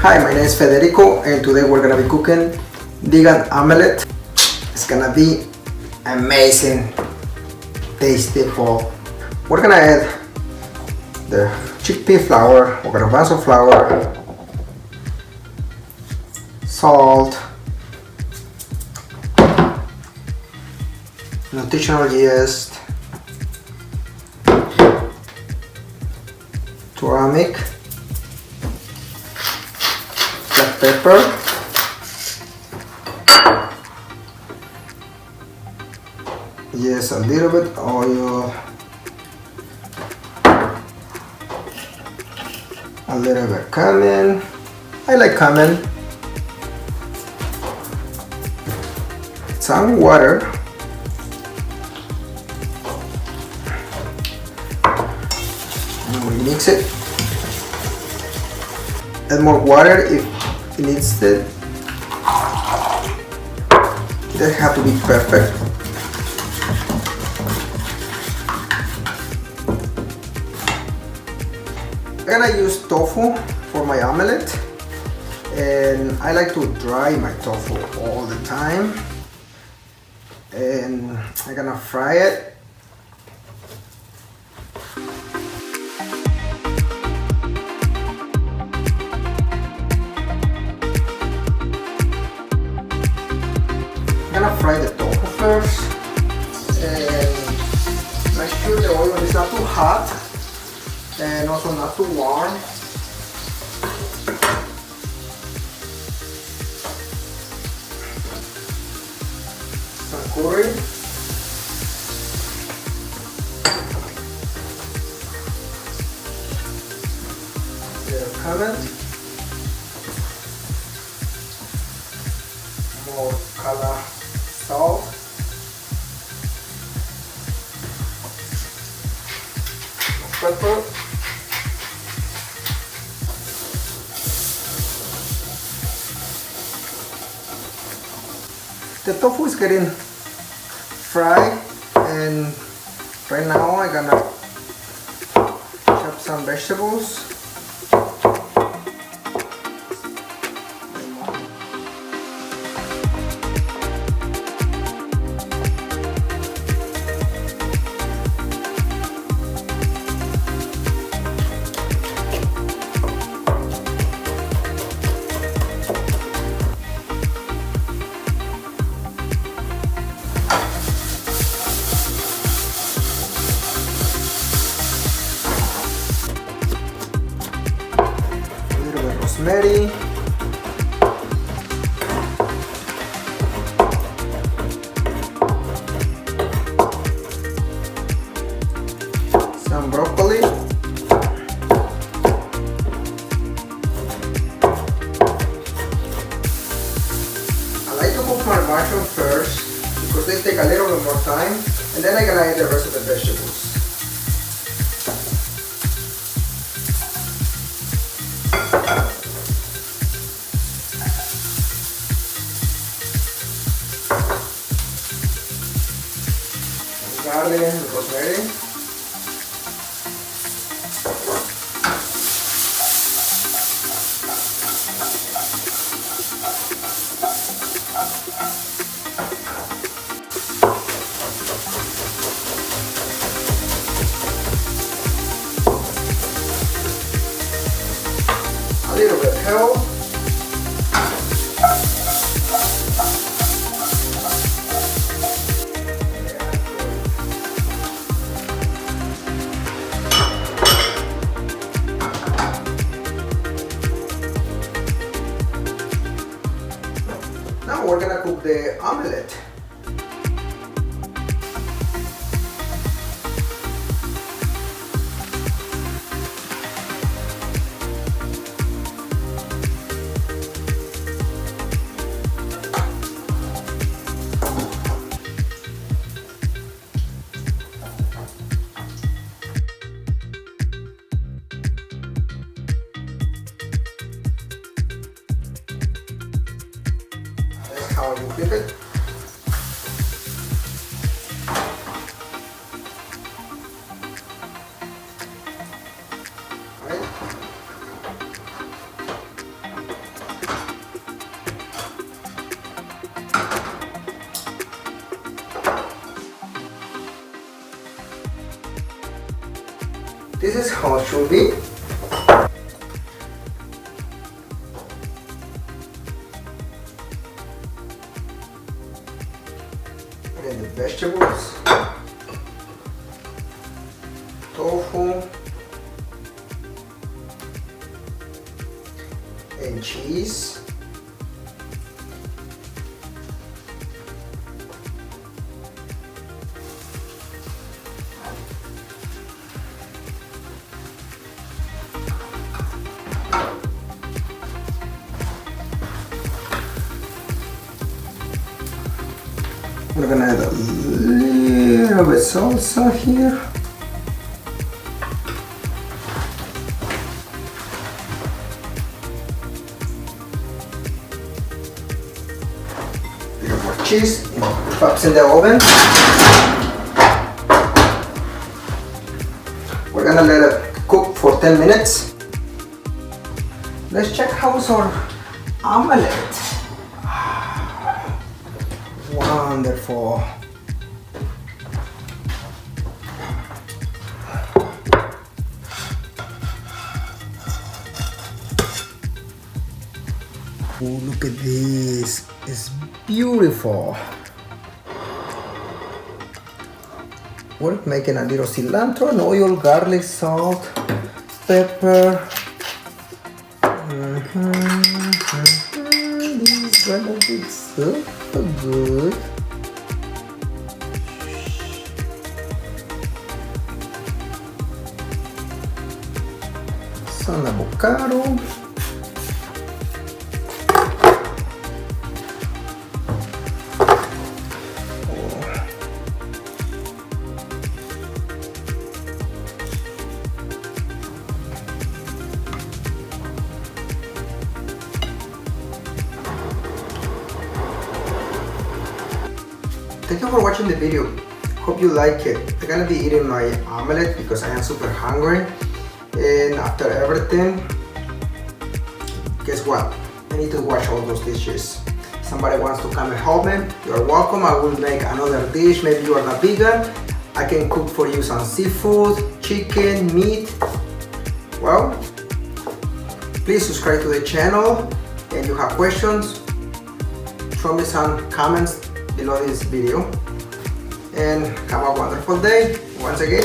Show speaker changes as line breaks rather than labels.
Hi, my name is Federico and today we're gonna be cooking vegan omelette. It's gonna be amazing, tasteful. We're gonna add the chickpea flour or garbanzo flour, salt, nutritional yeast, turmeric, black pepper, yes, a little bit oil, a little bit cumin. I like cumin. Some water. And we mix it. Add more water if it needs it. It doesn't have to be perfect. I'm gonna use tofu for my omelette, and I like to dry my tofu all the time, and I'm gonna fry it. I'm gonna fry the tofu first, and make sure the oil is not too hot and also not too warm. Some curry. Little cumin. More color salt. More pepper. The tofu is getting fried, and right now I'm gonna chop some vegetables. Rosemary, some broccoli, I like to cook my mushroom first because they take a little bit more time, and then I'm gonna add the rest of the vegetables. Garlic and rosemary. A little bit of help. Now we're gonna cook the omelette. That's how you flip it. This is how it should be. And then the vegetables, tofu, and cheese. We're gonna add a little bit salsa here. A little more cheese, pops in the oven. We're gonna let it cook for 10 minutes. Let's check how's our omelette. Wonderful. Oh, look at this. It's beautiful. We're making a little cilantro and oil, garlic, salt, pepper. This is gonna be so good. Some avocado. Thank you for watching the video. Hope you like it. I'm gonna be eating my omelette because I am super hungry. And after everything, guess what? I need to wash all those dishes. Somebody wants to come and help me, you're welcome. I will make another dish. Maybe you are not vegan. I can cook for you some seafood, chicken, meat. Well, please subscribe to the channel. And you have questions, throw me some comments below this video, and have a wonderful day. Once again,